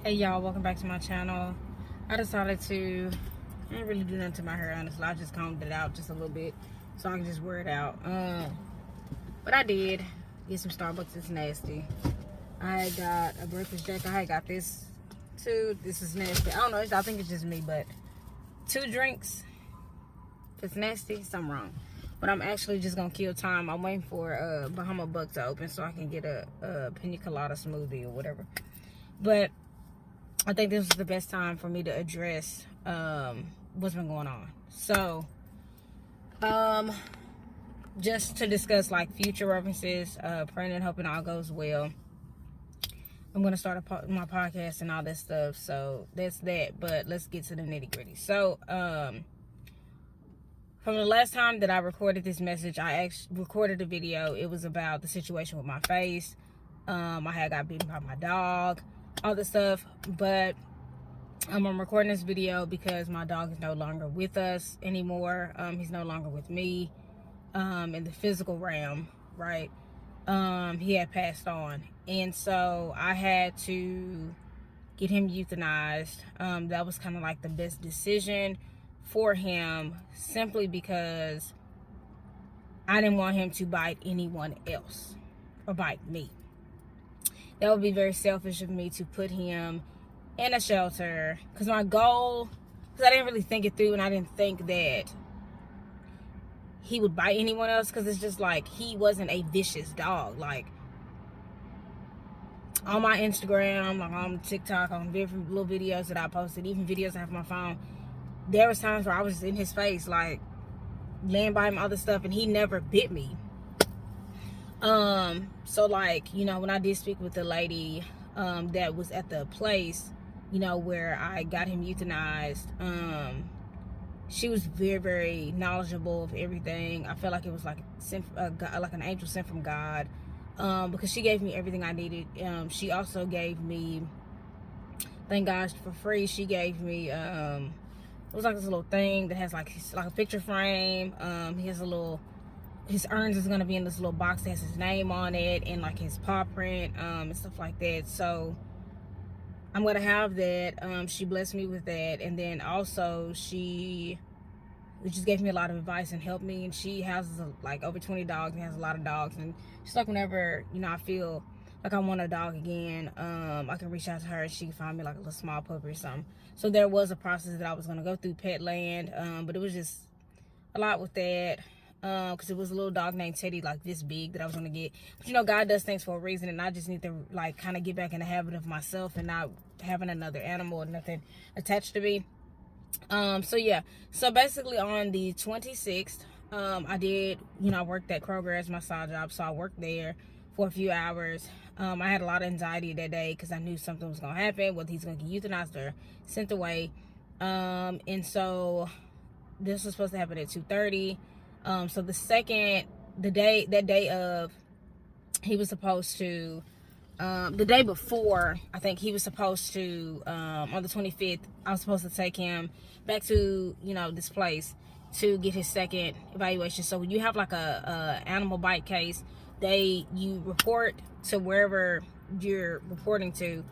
Hey y'all, welcome back to my channel. I decided to, I didn't really do nothing to my hair, honestly. I just combed it out just a little bit so I can just wear it out. But I did get some Starbucks. It's nasty. I got a breakfast jack. I got this too. This is nasty. I don't know, I think it's just me, but 2 drinks. If it's nasty, something wrong. But I'm actually just gonna kill time. I'm waiting for Bahama Buck to open so I can get a pina colada smoothie or whatever. But I think this is the best time for me to address what's been going on. So, just to discuss like future references, praying and hoping all goes well. I'm gonna start my podcast and all that stuff. So that's that. But let's get to the nitty gritty. So, from the last time that I recorded this message, I actually recorded a video. It was about the situation with my face. I had got beaten by my dog, all this stuff. But I'm recording this video because my dog is no longer with us anymore. He's no longer with me in the physical realm, right? He had passed on. And so I had to get him euthanized. That was kind of like the best decision for him, simply because I didn't want him to bite anyone else or bite me. That would be very selfish of me to put him in a shelter, because my goal, because I didn't really think it through, and I didn't think that he would bite anyone else, because it's just like, he wasn't a vicious dog. Like, on my Instagram, like on TikTok, on different little videos that I posted, even videos I have on my phone, there was times where I was in his face, like laying by him, other stuff, and he never bit me. So like, you know, when I did speak with the lady that was at the place, you know, where I got him euthanized, she was very, very knowledgeable of everything. I felt like it was like like an angel sent from God, because she gave me everything I needed. She also gave me, thank God, for free, she gave me it was like this little thing that has like a picture frame. He has a little, his urns is gonna be in this little box that has his name on it and like his paw print and stuff like that. So I'm gonna have that. She blessed me with that, and then also she just gave me a lot of advice and helped me. And she has like over 20 dogs and has a lot of dogs, and she's like, whenever, you know, I feel like I want a dog again, I can reach out to her and she can find me like a little small puppy or something. So there was a process that I was gonna go through, Petland, but it was just a lot with that. Because it was a little dog named Teddy, like this big, that I was gonna get. But you know, God does things for a reason, and I just need to like kind of get back in the habit of myself and not having another animal or nothing attached to me. So yeah, so basically on the 26th, I did, you know, I worked at Kroger as my side job, so I worked there for a few hours. I had a lot of anxiety that day because I knew something was gonna happen, whether he's gonna get euthanized or sent away. And so this was supposed to happen at 2:30. So that day of, he was supposed to, the day before, I think he was supposed to, on the 25th, I was supposed to take him back to, you know, this place to get his second evaluation. So when you have like a animal bite case, you report to wherever you're reporting to.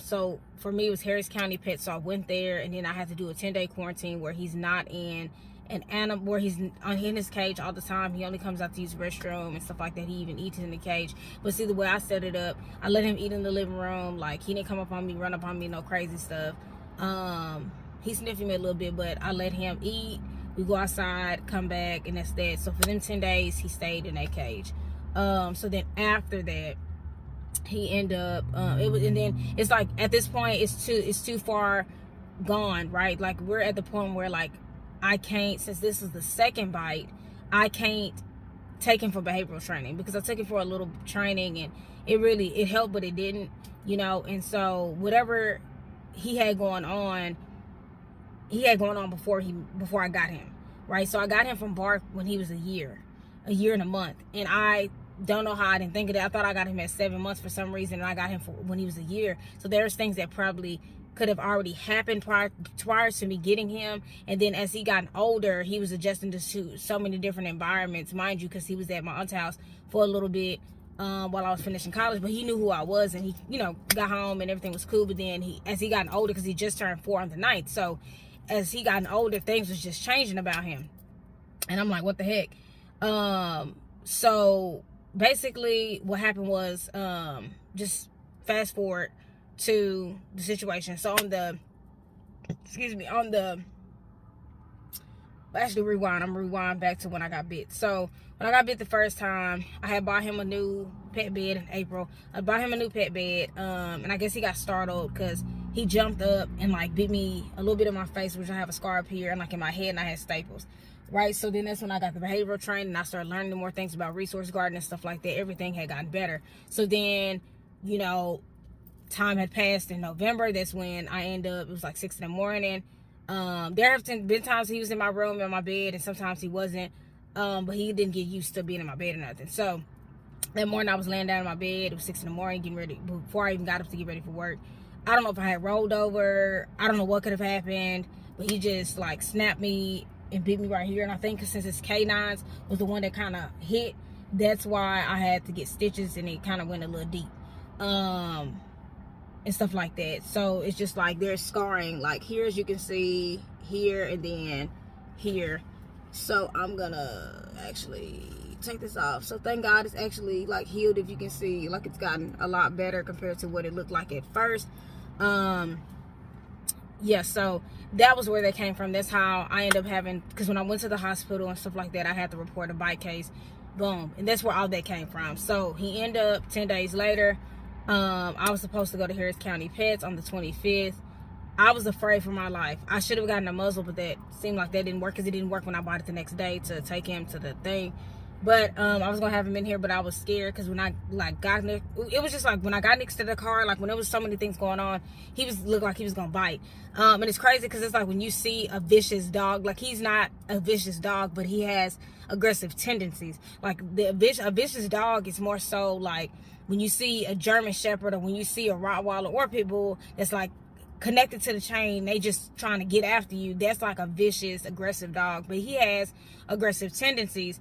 So for me, it was Harris County Pet, so I went there, and then I had to do a 10-day quarantine where he's not in an animal, where he's in his cage all the time. He only comes out to use the restroom and stuff like that. He even eats in the cage. But see, the way I set it up, I let him eat in the living room. Like, he didn't come up on me, run up on me, no crazy stuff. He sniffed me a little bit, but I let him eat. We go outside, come back, and that's that. So for them 10 days, he stayed in that cage. So then after that, he ended up, and then it's like, at this point, it's too far gone, right? Like, we're at the point where, like, I can't, since this is the second bite, I can't take him for behavioral training, because I took him for a little training and it helped, but it didn't, you know. And so whatever he had going on before I got him, right? So I got him from Bark when he was a year and a month, and I don't know how I didn't think of that. I thought I got him at 7 months for some reason, and I got him when he was a year. So there's things that probably could have already happened prior to me getting him. And then as he got older, he was adjusting to so many different environments, mind you, because he was at my aunt's house for a little bit. while I was finishing college, but he knew who I was, and he, you know, got home and everything was cool. But then as he gotten older, because he just turned 4 on the 9th, so as he gotten older, things was just changing about him. And I'm like, what the heck? So basically what happened was, just fast forward to the situation. So actually rewind. I'm rewind back to when I got bit. So when I got bit the first time, I had bought him a new pet bed in April. I bought him a new pet bed, and I guess he got startled because he jumped up and like bit me a little bit in my face, which I have a scar up here, and like in my head, and I had staples. Right, so then that's when I got the behavioral training, and I started learning more things about resource guarding and stuff like that. Everything had gotten better. So then, you know, time had passed in November. That's when I ended up, it was like 6 in the morning. There have been times he was in my room, in my bed, and sometimes he wasn't. But he didn't get used to being in my bed or nothing. So that morning I was laying down in my bed. It was 6 in the morning, getting ready, before I even got up to get ready for work. I don't know if I had rolled over. I don't know what could have happened, but he just like snapped me and bit me right here. And I think since his canines was the one that kind of hit, that's why I had to get stitches, and it kind of went a little deep, and stuff like that. So it's just like there's scarring like here, as you can see, here, and then here. So I'm gonna actually take this off. So thank God it's actually like healed. If you can see, like it's gotten a lot better compared to what it looked like at first. Yeah, so that was where they came from. That's how I ended up having, because when I went to the hospital and stuff like that, I had to report a bite case. Boom. And that's where all that came from. So he ended up 10 days later. I was supposed to go to Harris County Pets on the 25th. I was afraid for my life. I should have gotten a muzzle, but that seemed like that didn't work, because it didn't work when I bought it the next day to take him to the thing. But I was gonna have him in here, but I was scared, because when I like got next, it was just like when I got next to the car, like when there was so many things going on, he looked like he was gonna bite. And it's crazy because it's like when you see a vicious dog, like he's not a vicious dog, but he has aggressive tendencies. Like a vicious dog is more so like when you see a German Shepherd, or when you see a Rottweiler or Pit Bull that's like connected to the chain, they just trying to get after you. That's like a vicious, aggressive dog. But he has aggressive tendencies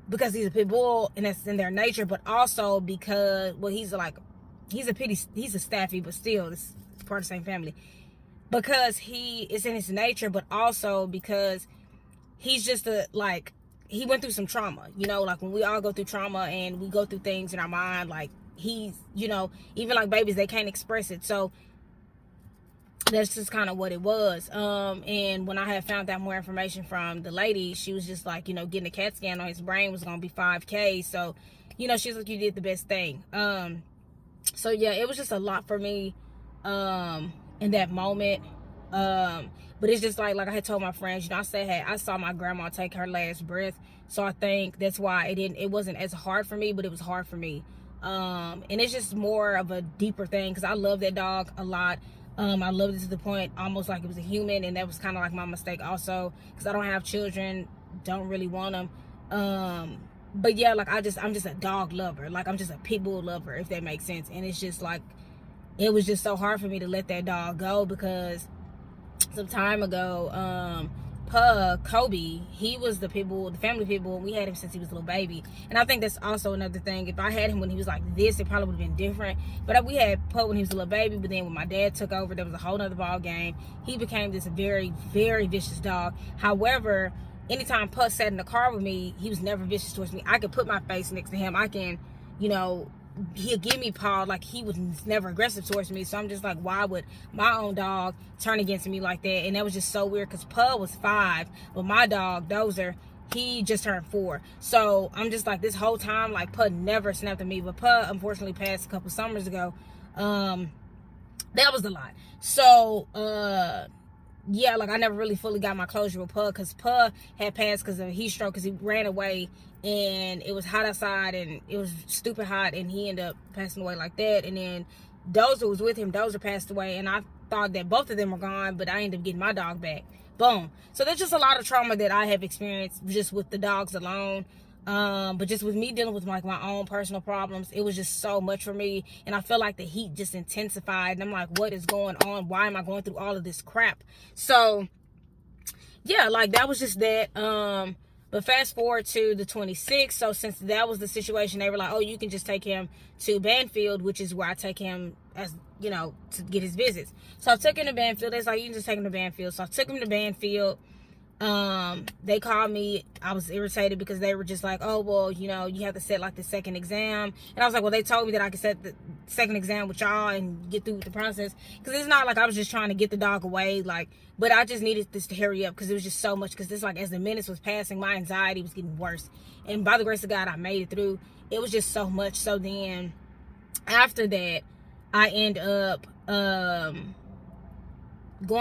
because he's a pit bull, and that's in their nature, but also because, well, he's a staffy, but still it's part of the same family, because it's in his nature, but also because he's just he went through some trauma, you know, like when we all go through trauma and we go through things in our mind, like he's, you know, even like babies, they can't express it. So that's just kind of what it was. And when I had found out more information from the lady, she was just like, you know, getting a CAT scan on his brain was going to be $5,000. So, you know, she's like, you did the best thing. So yeah, it was just a lot for me, in that moment. But it's just like I had told my friends, you know, I said, hey, I saw my grandma take her last breath. So I think that's why it wasn't as hard for me, but it was hard for me. And it's just more of a deeper thing, because I love that dog a lot. I loved it to the point almost like it was a human, and that was kind of like my mistake also, because I don't have children, don't really want them. But yeah, like I'm just a dog lover, like I'm just a pit bull lover, if that makes sense. And it's just like, it was just so hard for me to let that dog go, because some time ago, Kobe, he was the pit bull, the family pit bull. We had him since he was a little baby. And I think that's also another thing. If I had him when he was like this, it probably would have been different. But we had Pup when he was a little baby, but then when my dad took over, there was a whole nother ball game. He became this very, very vicious dog. However, anytime Pup sat in the car with me, he was never vicious towards me. I could put my face next to him. I can, you know, he'll give me paw, like he was never aggressive towards me. So I'm just like, why would my own dog turn against me like that? And that was just so weird, because Pug was 5, but my dog Dozer, he just turned 4. So I'm just like, this whole time, like Pug never snapped at me, but Pug unfortunately passed a couple summers ago. That was a lot. So yeah, like I never really fully got my closure with Pug, because Pug had passed because of a heat stroke, because he ran away and it was hot outside and it was stupid hot, and he ended up passing away like that. And then Dozer was with him. Dozer passed away, and I thought that both of them were gone, but I ended up getting my dog back. Boom. So there's just a lot of trauma that I have experienced just with the dogs alone. But just with me dealing with like my own personal problems, it was just so much for me. And I feel like the heat just intensified, and I'm like, what is going on? Why am I going through all of this crap? So yeah, like that was just that. But fast forward to the 26th. So since that was the situation, they were like, oh, you can just take him to Banfield, which is where I take him as, you know, to get his visits. So I took him to Banfield. They was like, you can just take him to Banfield. So I took him to Banfield. They called me. I was irritated because they were just like, oh, well, you know, you have to set like the second exam. And I was like, well, they told me that I could set the second exam with y'all and get through with the process. Because it's not like I was just trying to get the dog away, like, but I just needed this to hurry up because it was just so much. Because it's like, as the minutes was passing, my anxiety was getting worse. And by the grace of God, I made it through. It was just so much. So then after that, I end up going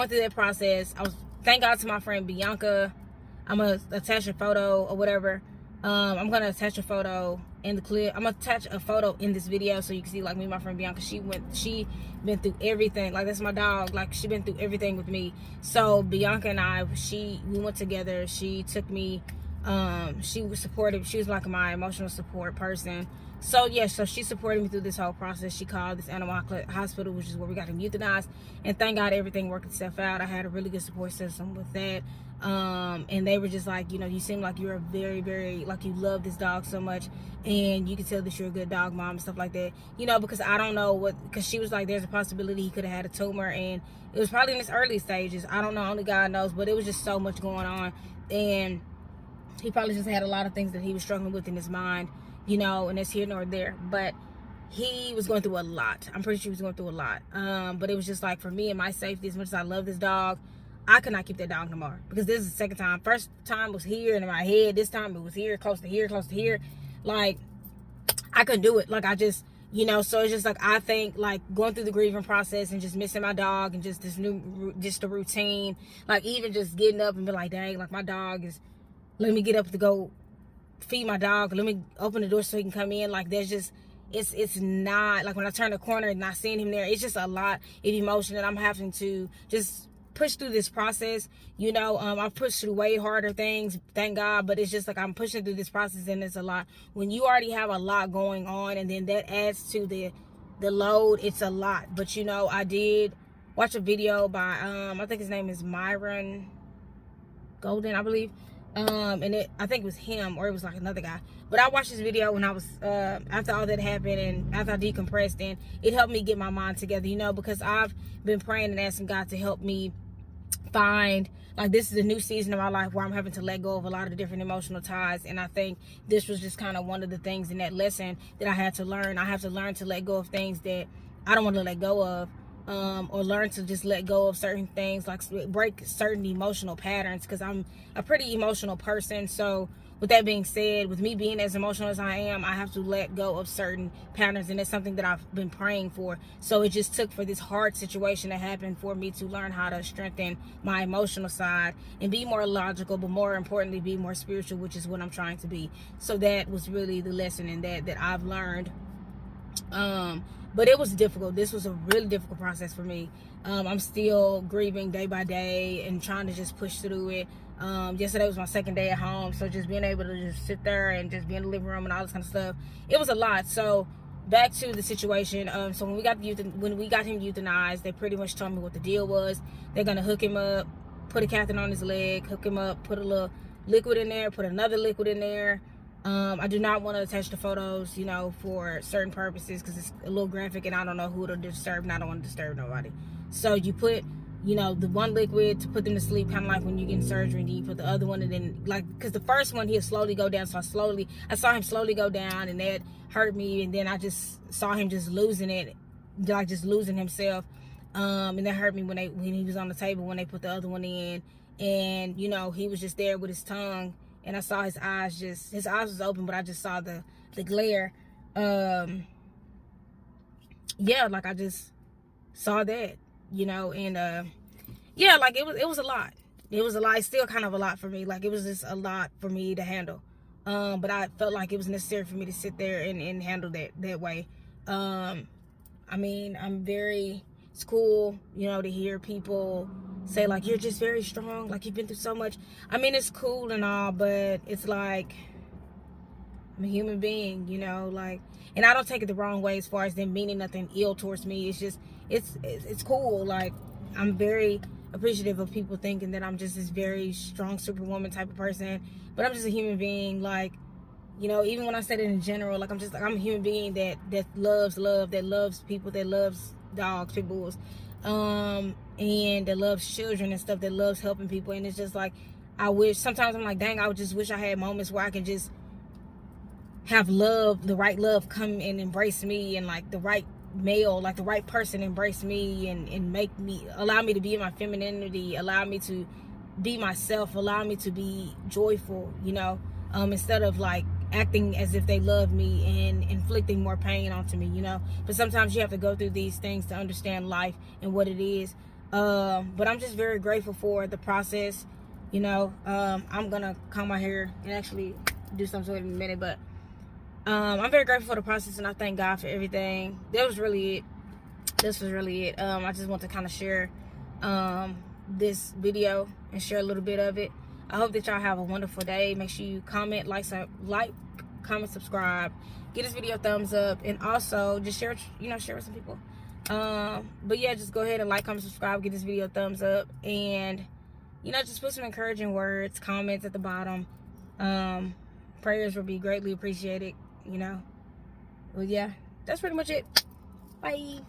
through that process. Thank God to my friend Bianca. I'm going to attach a photo or whatever. I'm going to attach a photo in the clip. I'm going to attach a photo in this video so you can see, like, me and my friend Bianca. She been through everything. Like, that's my dog. Like, she been through everything with me. So Bianca and I, we went together. She took me. She was supportive. She was like my emotional support person. So yeah, so she supported me through this whole process. She called this animal hospital, which is where we got him euthanized, and thank God everything worked itself out. I had a really good support system with that. And they were just like, you know, you seem like you're a very, very, like, you love this dog so much, and you can tell that you're a good dog mom and stuff like that, you know, because I don't know because she was like, there's a possibility he could have had a tumor, and it was probably in its early stages. I don't know, only God knows, but it was just so much going on, and he probably just had a lot of things that he was struggling with in his mind, you know, and it's here nor there. But he was going through a lot. I'm pretty sure he was going through a lot. But it was just like, for me and my safety, as much as I love this dog, I could not keep that dog no more. Because this is the second time. First time was here in my head. This time it was here, close to here, close to here. Like, I couldn't do it. Like, I just, you know, so it's just like, I think, like, going through the grieving process and just missing my dog and just the routine. Like, even just getting up and be like, dang, like, my dog is, let me get up to go feed my dog, let me open the door so he can come in. Like, there's just, it's not, like, when I turn the corner and not seeing him there, it's just a lot of emotion that I'm having to just push through this process, you know. I've pushed through way harder things, thank God, but it's just like I'm pushing through this process, and it's a lot. When you already have a lot going on, and then that adds to the load, it's a lot. But, you know, I did watch a video by, I think his name is Myron Golden, I believe. And I think it was him, or it was like another guy. But I watched this video when I was, after all that happened and after I decompressed, and it helped me get my mind together, you know, because I've been praying and asking God to help me find, like, this is a new season of my life where I'm having to let go of a lot of different emotional ties. And I think this was just kind of one of the things in that lesson that I had to learn. I have to learn to let go of things that I don't want to let go of. Or learn to just let go of certain things, like break certain emotional patterns, because I'm a pretty emotional person. So with that being said, with me being as emotional as I am, I have to let go of certain patterns, and it's something that I've been praying for. So it just took for this hard situation to happen for me to learn how to strengthen my emotional side and be more logical, but more importantly, be more spiritual, which is what I'm trying to be. So that was really the lesson in that I've learned. But it was difficult. This was a really difficult process for me. I'm still grieving day by day and trying to just push through it. Yesterday was my second day at home, so just being able to just sit there and just be in the living room and all this kind of stuff, it was a lot. So back to the situation. So when we got him euthanized, they pretty much told me what the deal was. They're gonna hook him up, put a catheter on his leg, hook him up, put a little liquid in there, put another liquid in there. I do not want to attach the photos, you know, for certain purposes, because it's a little graphic and I don't know who it'll disturb, and I don't want to disturb nobody. So you put, you know, the one liquid to put them to sleep, kind of like when you get in surgery, and then you put the other one, and then, like, because the first one, he'll slowly go down. So I saw him slowly go down, and that hurt me. And then I just saw him just losing it, like just losing himself. And that hurt me when he was on the table, when they put the other one in, and, you know, he was just there with his tongue. And I saw his eyes was open, but I just saw the glare. Yeah, like, I just saw that, you know, and, yeah, like, it was a lot. It was a lot. It's still kind of a lot for me. Like, it was just a lot for me to handle. But I felt like it was necessary for me to sit there and handle that way. I mean, it's cool, you know, to hear people say, like, you're just very strong, like, you've been through so much. I mean, it's cool and all, but it's like, I'm a human being, you know, like, and I don't take it the wrong way as far as them meaning nothing ill towards me. It's it's cool. Like, I'm very appreciative of people thinking that I'm just this very strong superwoman type of person, but I'm just a human being. Like, you know, even when I said it in general, like, I'm a human being that loves love, that loves people, that loves dogs, pit bulls, and that loves children and stuff, that loves helping people. And it's just like, I wish, sometimes I'm like, dang, I would just wish I had moments where I can just have love, the right love come and embrace me, and like the right male, like the right person embrace me and make me, allow me to be in my femininity, allow me to be myself, allow me to be joyful, you know, instead of like acting as if they love me and inflicting more pain onto me, you know. But sometimes you have to go through these things to understand life and what it is. But I'm just very grateful for the process, you know. I'm gonna comb my hair and actually do something in a minute, but I'm very grateful for the process, and I thank God for everything. That was really it. This was really it. I just want to kind of share this video and share a little bit of it. I hope that y'all have a wonderful day. Make sure you comment, like, comment, subscribe, give this video a thumbs up, and also just share, you know, share with some people. But yeah, just go ahead and like, comment, subscribe, give this video a thumbs up, and you know, just put some encouraging words, comments at the bottom. Prayers will be greatly appreciated, you know. Well, yeah, that's pretty much it. Bye.